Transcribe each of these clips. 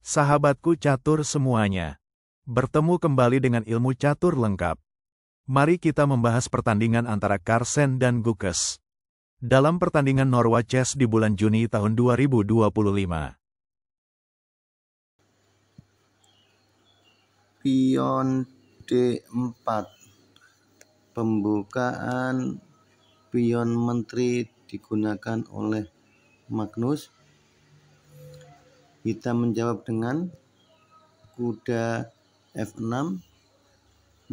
Sahabatku catur semuanya. Bertemu kembali dengan ilmu catur lengkap. Mari kita membahas pertandingan antara Carlsen dan Gukes dalam pertandingan Norwa Chess di bulan Juni tahun 2025. Pion D4. Pembukaan pion menteri digunakan oleh Magnus. Hitam menjawab dengan kuda F6,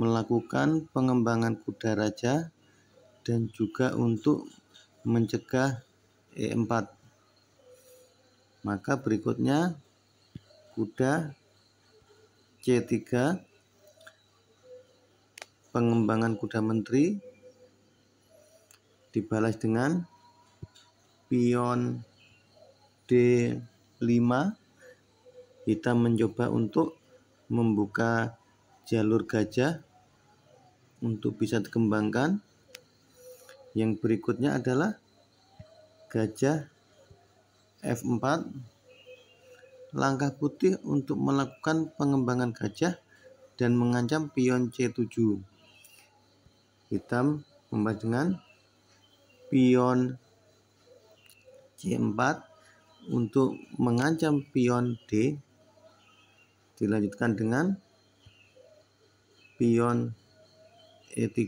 melakukan pengembangan kuda raja dan juga untuk mencegah E4. Maka berikutnya kuda C3, pengembangan kuda menteri dibalas dengan pion D5. Hitam mencoba untuk membuka jalur gajah untuk bisa dikembangkan. Yang berikutnya adalah gajah F4. Langkah putih untuk melakukan pengembangan gajah dan mengancam pion C7. Hitam membalas dengan pion C4 untuk mengancam pion D. Dilanjutkan dengan pion E3.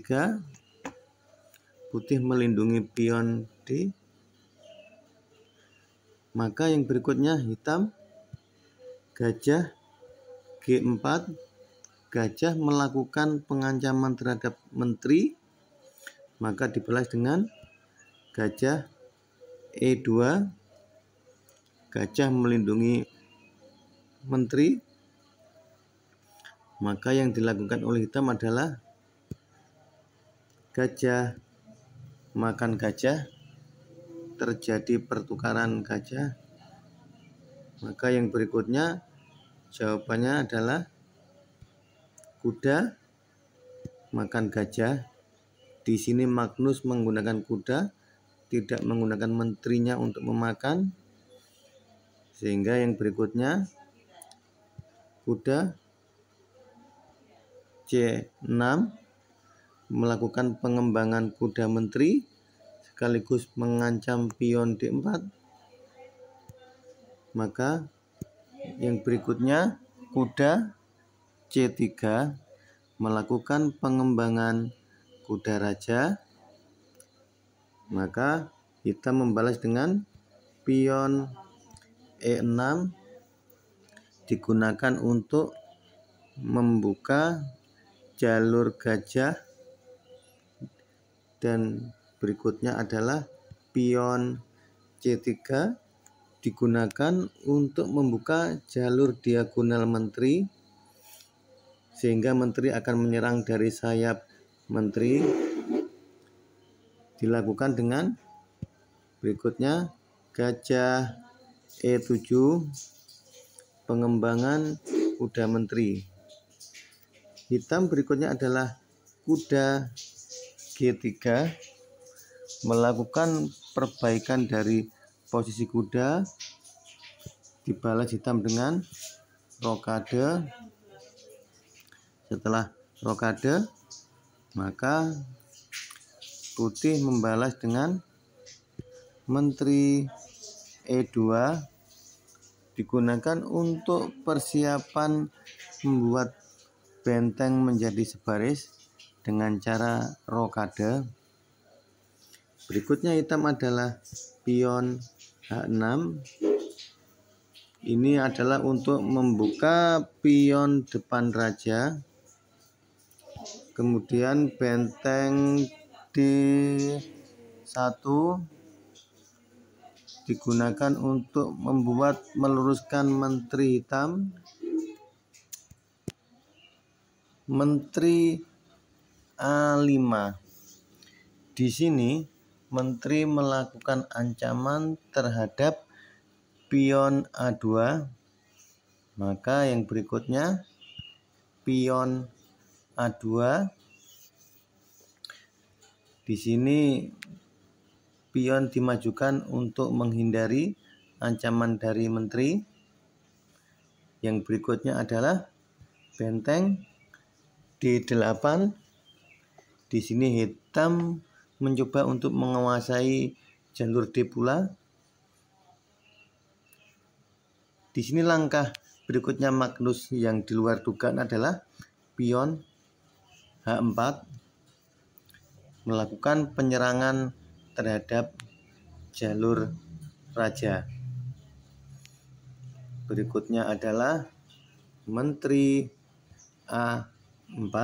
Putih melindungi pion D. Maka yang berikutnya hitam gajah G4. Gajah melakukan pengancaman terhadap menteri. Maka dibalas dengan gajah E2. Gajah melindungi menteri. Maka yang dilakukan oleh hitam adalah gajah makan gajah. Terjadi pertukaran gajah. Maka yang berikutnya jawabannya adalah kuda makan gajah. Di sini Magnus menggunakan kuda, tidak menggunakan menterinya untuk memakan. Sehingga yang berikutnya kuda C6 melakukan pengembangan kuda menteri sekaligus mengancam pion D4. Maka yang berikutnya kuda C3 melakukan pengembangan kuda raja. Maka hitam membalas dengan pion E6 digunakan untuk membuka jalur gajah. Dan berikutnya adalah pion C3 digunakan untuk membuka jalur diagonal menteri, sehingga menteri akan menyerang dari sayap menteri. Dilakukan dengan berikutnya gajah E7, pengembangan kuda menteri. Hitam berikutnya adalah kuda G3, melakukan perbaikan dari posisi kuda. Dibalas hitam dengan rokade. Setelah rokade, maka putih membalas dengan menteri E2 digunakan untuk persiapan membuat benteng menjadi sebaris dengan cara rokade. Berikutnya hitam adalah pion H6. Ini adalah untuk membuka pion depan raja. Kemudian benteng D1 digunakan untuk meluruskan menteri hitam. Menteri A5. Di sini menteri melakukan ancaman terhadap pion A2. Maka yang berikutnya pion A2. Di sini pion dimajukan untuk menghindari ancaman dari menteri. Yang berikutnya adalah benteng D8. Di sini hitam mencoba untuk menguasai jalur D pula. Di sini langkah berikutnya Magnus yang di luar dugaan adalah pion H4 melakukan penyerangan terhadap jalur raja. Berikutnya adalah menteri A4.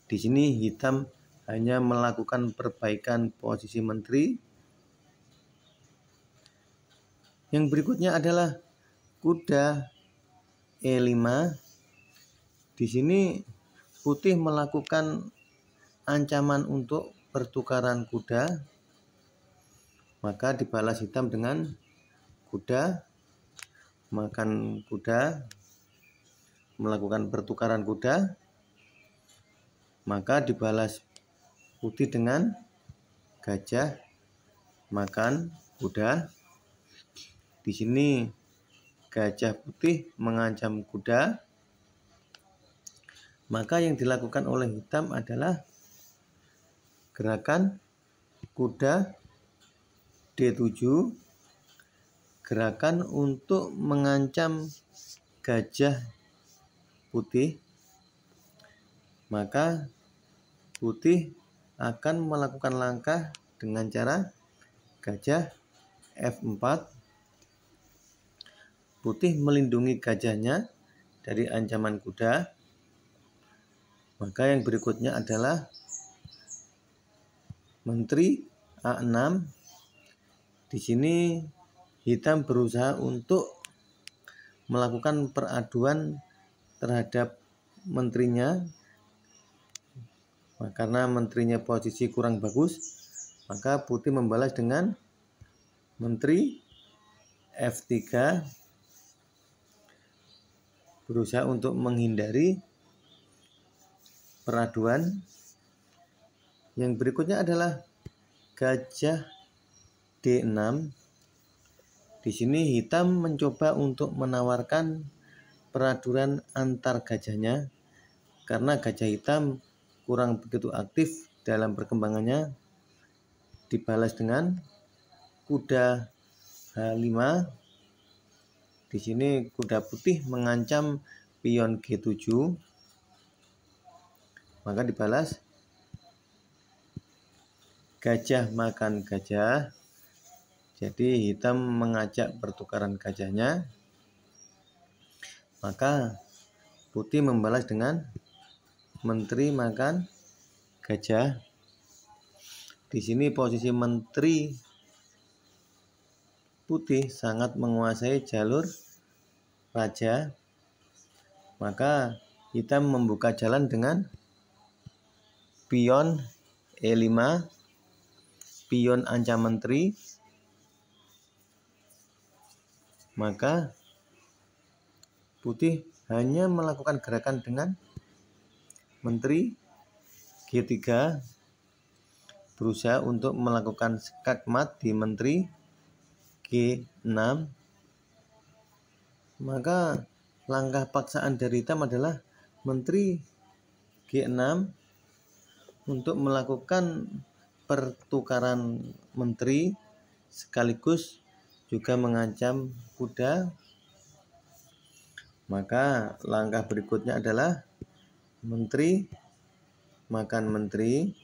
Di sini hitam hanya melakukan perbaikan posisi menteri. Yang berikutnya adalah kuda E5. Di sini putih melakukan ancaman untuk pertukaran kuda, maka dibalas hitam dengan kuda makan kuda, melakukan pertukaran kuda, maka dibalas putih dengan gajah makan kuda. Di sini gajah putih mengancam kuda, maka yang dilakukan oleh hitam adalah gerakan kuda D7, gerakan untuk mengancam gajah putih, maka putih akan melakukan langkah dengan cara gajah F4. Putih melindungi gajahnya dari ancaman kuda. Maka yang berikutnya adalah menteri A6. Di sini hitam berusaha untuk melakukan peraduan terhadap menterinya, karena menterinya posisi kurang bagus, maka putih membalas dengan menteri F3 berusaha untuk menghindari peraduan. Yang berikutnya adalah gajah D6. Di sini hitam mencoba untuk menawarkan peraduan antar gajahnya, karena gajah hitam kurang begitu aktif dalam perkembangannya. Dibalas dengan kuda H5. Di sini kuda putih mengancam pion G7, maka dibalas gajah makan gajah. Jadi hitam mengajak pertukaran gajahnya, maka putih membalas dengan menteri makan gajah. Di sini posisi menteri putih sangat menguasai jalur raja, maka hitam membuka jalan dengan pion E5, pion ancam menteri. Maka putih hanya melakukan gerakan dengan menteri G3, berusaha untuk melakukan skakmat di menteri G6. Maka langkah paksaan dari hitam adalah menteri G6 untuk melakukan pertukaran menteri sekaligus juga mengancam kuda. Maka langkah berikutnya adalah menteri makan menteri,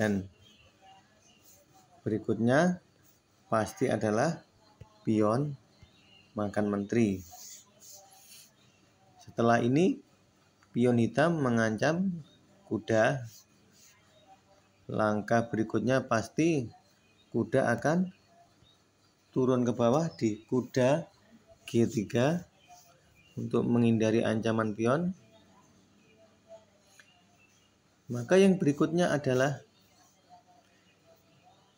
dan berikutnya pasti adalah pion makan menteri. Setelah ini pion hitam mengancam kuda. Langkah berikutnya pasti kuda akan turun ke bawah di kuda G3 untuk menghindari ancaman pion. Maka yang berikutnya adalah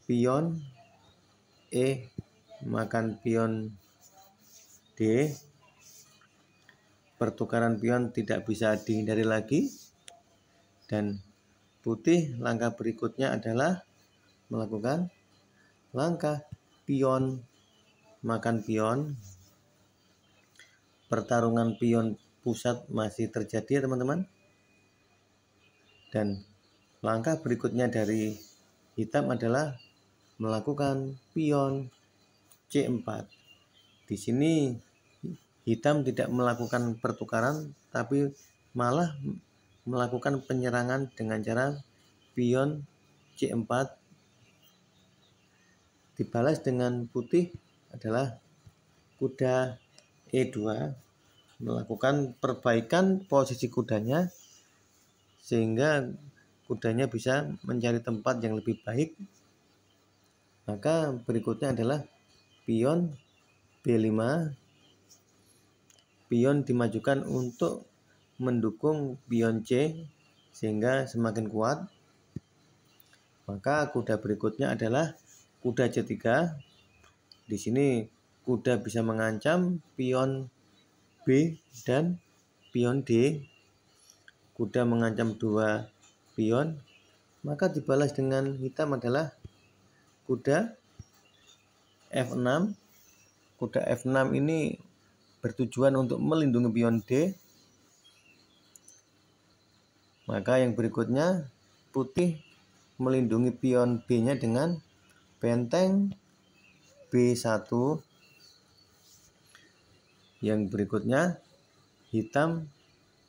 pion E makan pion D. Pertukaran pion tidak bisa dihindari lagi, dan putih langkah berikutnya adalah melakukan langkah pion makan pion. Pertarungan pion pusat masih terjadi ya teman-teman. Dan langkah berikutnya dari hitam adalah melakukan pion C4. Di sini hitam tidak melakukan pertukaran tapi malah melakukan penyerangan dengan cara pion C4 dibalas dengan putih adalah kuda E2 melakukan perbaikan posisi kudanya sehingga kudanya bisa mencari tempat yang lebih baik. Maka berikutnya adalah pion B5. Pion dimajukan untuk mendukung pion C sehingga semakin kuat. Maka kuda berikutnya adalah kuda C3. Di sini kuda bisa mengancam pion B dan pion D. Kuda mengancam dua pion, maka dibalas dengan hitam adalah kuda F6. Kuda F6 ini bertujuan untuk melindungi pion D. Maka yang berikutnya putih melindungi pion B-nya dengan benteng B1. Yang berikutnya hitam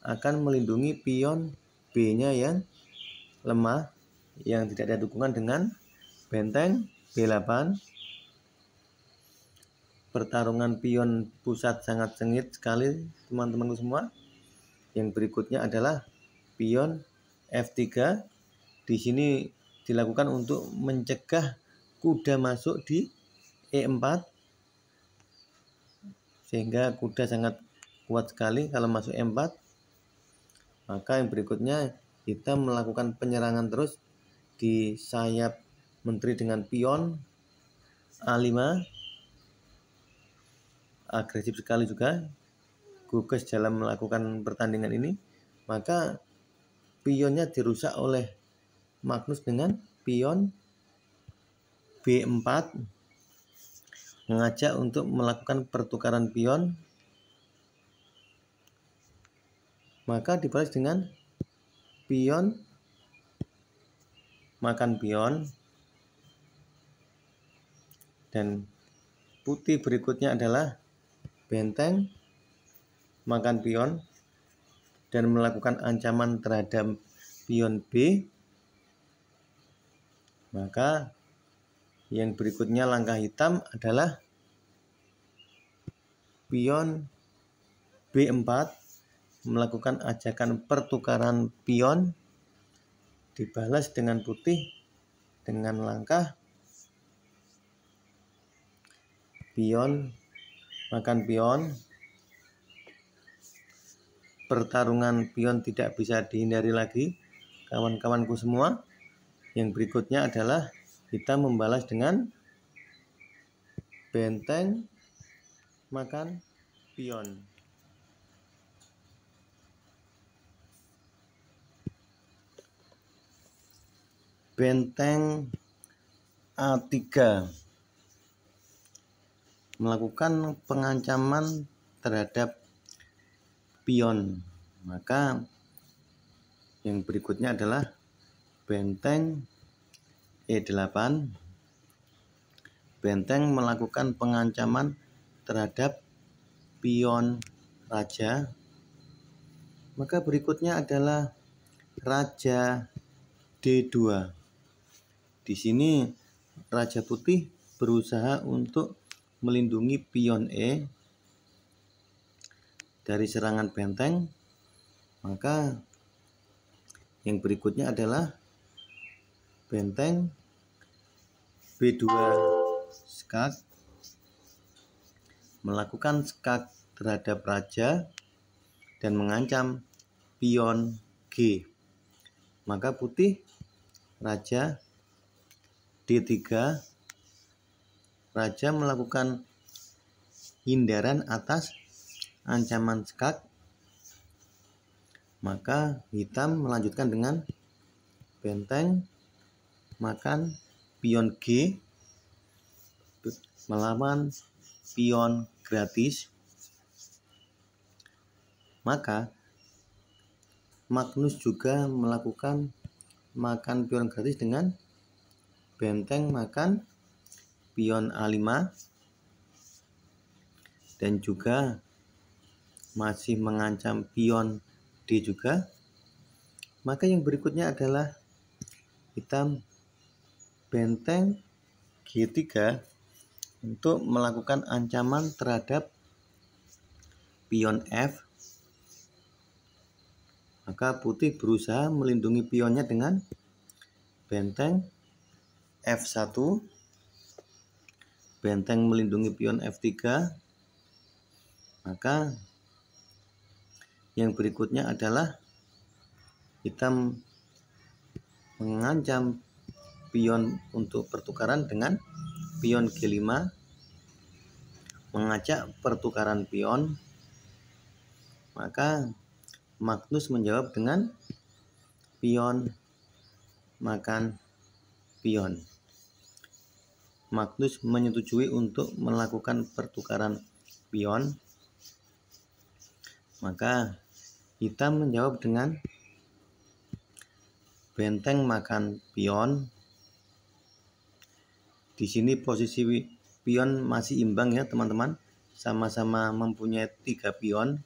akan melindungi pion B-nya yang lemah yang tidak ada dukungan dengan benteng B8. Pertarungan pion pusat sangat sengit sekali teman-temanku semua. Yang berikutnya adalah pion F3. Di sini dilakukan untuk mencegah kuda masuk di E4 sehingga kuda sangat kuat sekali kalau masuk E4. Maka yang berikutnya hitam melakukan penyerangan terus di sayap menteri dengan pion A5. Agresif sekali juga Gukes dalam melakukan pertandingan ini. Maka pionnya dirusak oleh Magnus dengan pion B4, mengajak untuk melakukan pertukaran pion. Maka dibalas dengan pion makan pion. Dan putih berikutnya adalah benteng makan pion dan melakukan ancaman terhadap pion B. Maka yang berikutnya langkah hitam adalah pion B4 melakukan ajakan pertukaran pion, dibalas dengan putih dengan langkah pion makan pion. Pertarungan pion tidak bisa dihindari lagi kawan-kawanku semua. Yang berikutnya adalah kita membalas dengan benteng makan pion. Benteng A3 melakukan pengancaman terhadap pion. Maka yang berikutnya adalah benteng E8. Benteng melakukan pengancaman terhadap pion raja. Maka berikutnya adalah raja D2. Di sini raja putih berusaha untuk melindungi pion E dari serangan benteng. Maka yang berikutnya adalah benteng B2 skak, melakukan skak terhadap raja dan mengancam pion G. Maka putih raja D3. Raja melakukan hindaran atas ancaman skak. Maka hitam melanjutkan dengan benteng makan pion G melawan pion gratis, maka Magnus juga melakukan makan pion gratis dengan benteng makan pion A5 dan juga masih mengancam pion D juga. Maka yang berikutnya adalah hitam benteng G3 untuk melakukan ancaman terhadap pion F. Maka putih berusaha melindungi pionnya dengan benteng F1, benteng melindungi pion F3. Maka yang berikutnya adalah hitam mengancam pion untuk pertukaran dengan pion G5, mengajak pertukaran pion. Maka Magnus menjawab dengan pion makan pion. Magnus menyetujui untuk melakukan pertukaran pion. Maka hitam menjawab dengan benteng makan pion. Di sini posisi pion masih imbang ya teman-teman, sama-sama mempunyai 3 pion.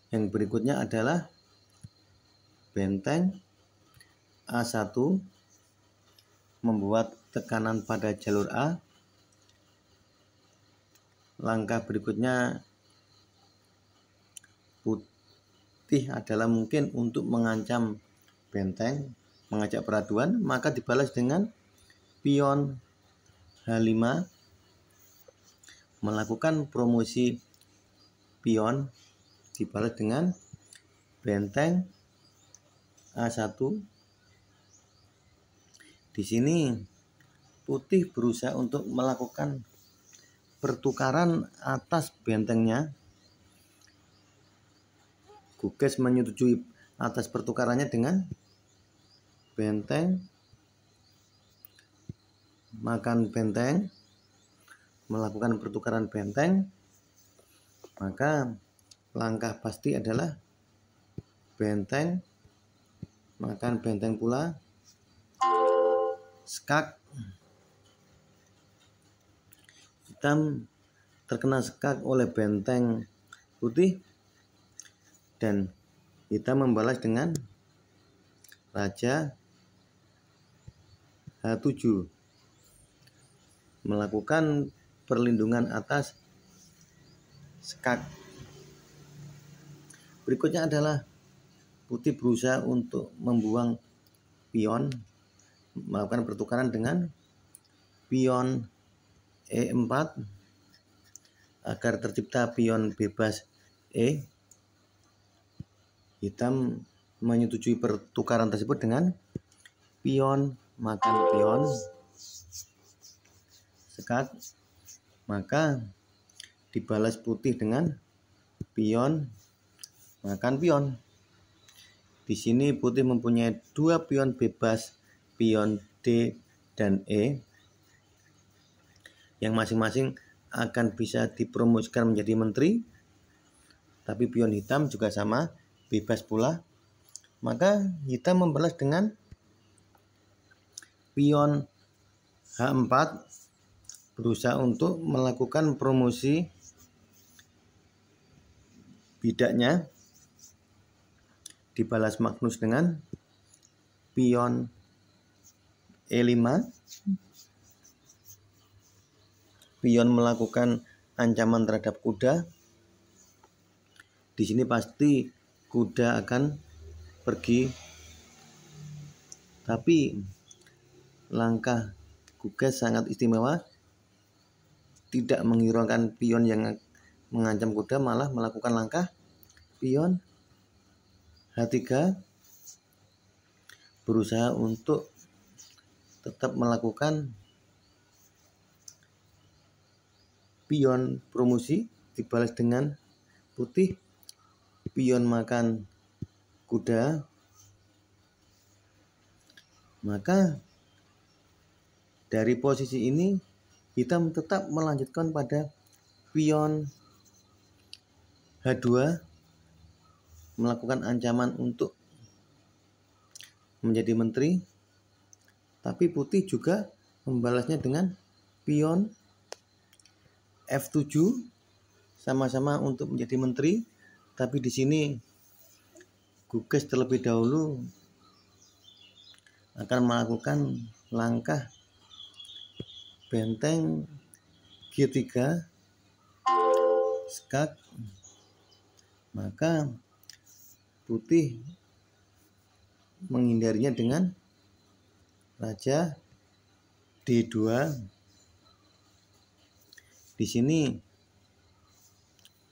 Yang berikutnya adalah benteng A1 membuat tekanan pada jalur A. Langkah berikutnya putih adalah mungkin untuk mengancam benteng, mengajak peraduan, maka dibalas dengan pion H5 melakukan promosi pion, dibalas dengan benteng A1. Di sini putih berusaha untuk melakukan pertukaran atas bentengnya. Guges menyetujui atas pertukarannya dengan benteng makan benteng, melakukan pertukaran benteng. Maka langkah pasti adalah benteng makan benteng pula, skak. Hitam terkena skak oleh benteng putih dan hitam membalas dengan raja H7 melakukan perlindungan atas skak. Berikutnya adalah putih berusaha untuk membuang pion, melakukan pertukaran dengan pion E4 agar tercipta pion bebas E. Hitam menyetujui pertukaran tersebut dengan pion makan pion, skak. Maka dibalas putih dengan pion makan pion. Di sini putih mempunyai 2 pion bebas, pion D dan E, yang masing-masing akan bisa dipromosikan menjadi menteri. Tapi pion hitam juga sama, bebas pula. Maka hitam membalas dengan pion H4 berusaha untuk melakukan promosi bidaknya. Dibalas Magnus dengan pion E5. Pion melakukan ancaman terhadap kuda. Di sini pasti kuda akan pergi. Tapi langkah Guges sangat istimewa. Tidak menghiraukan pion yang mengancam kuda, malah melakukan langkah pion H3 berusaha untuk tetap melakukan pion promosi, dibalas dengan putih pion makan kuda. Maka Dari posisi ini hitam tetap melanjutkan pada pion H2 melakukan ancaman untuk menjadi menteri, tapi putih juga membalasnya dengan pion F7 sama-sama untuk menjadi menteri, tapi di sini Gukes terlebih dahulu akan melakukan langkah benteng G3 skak, maka putih menghindarinya dengan raja D2. Di sini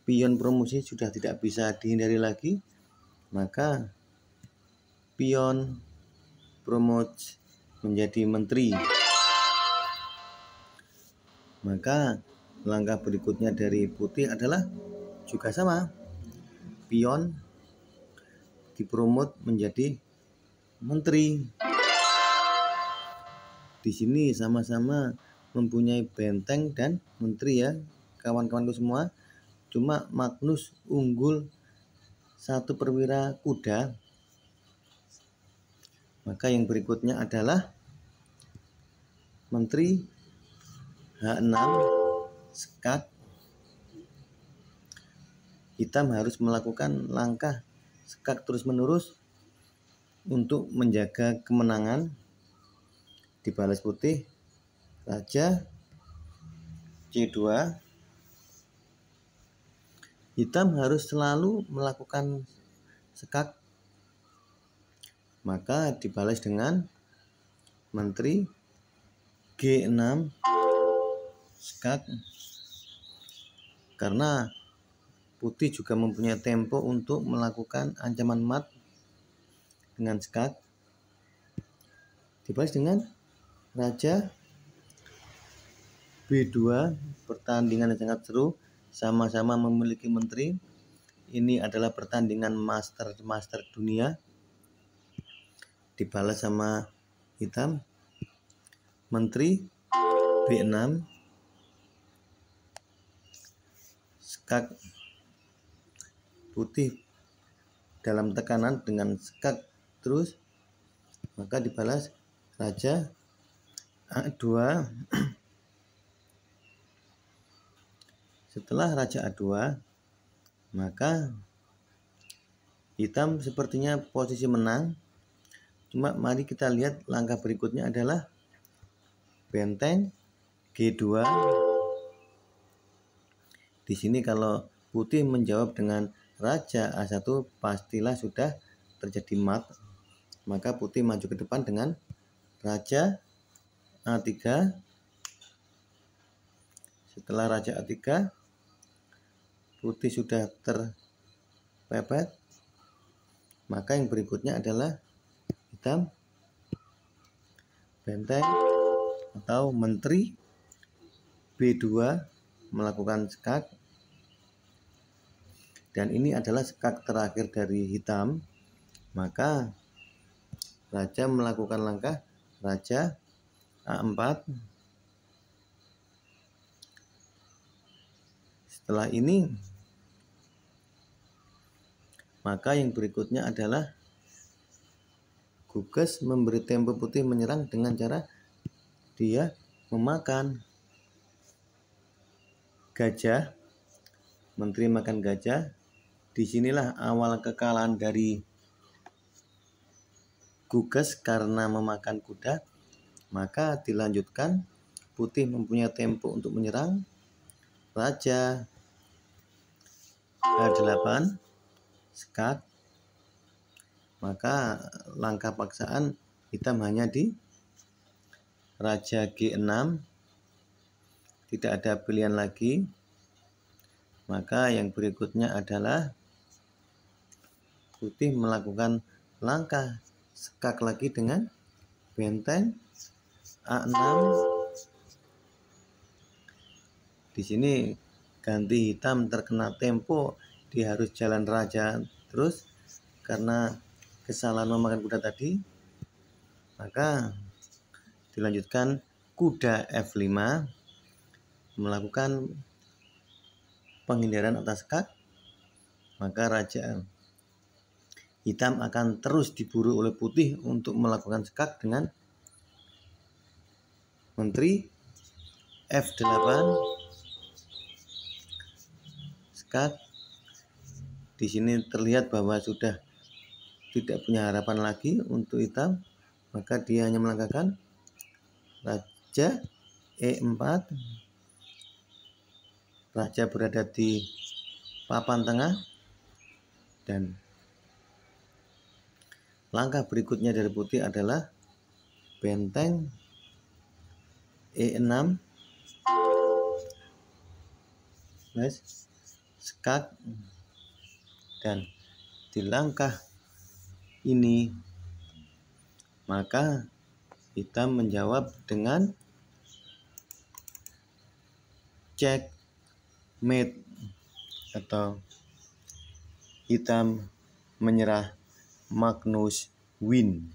pion promosi sudah tidak bisa dihindari lagi, maka pion promote menjadi menteri. Maka langkah berikutnya dari putih adalah juga sama, pion dipromot menjadi menteri. Di sini sama-sama mempunyai benteng dan menteri ya kawan-kawanku semua. Cuma Magnus unggul 1 perwira kuda. Maka yang berikutnya adalah menteri H6 skak. Hitam harus melakukan langkah skak terus-menerus untuk menjaga kemenangan. Dibalas putih raja C2. Hitam harus selalu melakukan skak, maka dibalas dengan menteri G6 skak, karena putih juga mempunyai tempo untuk melakukan ancaman mat dengan skak. Dibalas dengan raja B2. Pertandingan yang sangat seru, sama-sama memiliki menteri. Ini adalah pertandingan master dunia. Dibalas sama hitam menteri B6 skak. Putih dalam tekanan dengan skak terus, maka dibalas raja A2. Setelah raja A2, maka hitam sepertinya posisi menang. Cuma mari kita lihat langkah berikutnya adalah benteng G2. Di sini kalau putih menjawab dengan raja A1, pastilah sudah terjadi mat. Maka putih maju ke depan dengan raja A3. Setelah raja A3, putih sudah terpepet. Maka yang berikutnya adalah hitam benteng atau menteri B2 melakukan skak. Dan ini adalah skak terakhir dari hitam. Maka raja melakukan langkah raja A4. Setelah ini, maka yang berikutnya adalah Gukes memberi tempo putih menyerang dengan cara dia memakan gajah, menteri makan gajah. Disinilah awal kekalahan dari Gukes karena memakan kuda. Maka dilanjutkan, putih mempunyai tempo untuk menyerang raja H8 skak. Maka langkah paksaan hitam hanya di raja G6, tidak ada pilihan lagi. Maka yang berikutnya adalah putih melakukan langkah skak lagi dengan benteng A6. Di sini ganti hitam terkena tempo, dia harus jalan raja terus karena kesalahan memakan kuda tadi. Maka dilanjutkan kuda F5 melakukan penghindaran atas skak, maka raja hitam akan terus diburu oleh putih untuk melakukan skak dengan menteri F8 skak. Di sini terlihat bahwa sudah tidak punya harapan lagi untuk hitam, maka dia hanya melangkahkan raja E4. Raja berada di papan tengah, dan langkah berikutnya dari putih adalah benteng E6, skak, dan di langkah ini maka hitam menjawab dengan checkmate atau hitam menyerah, Magnus win.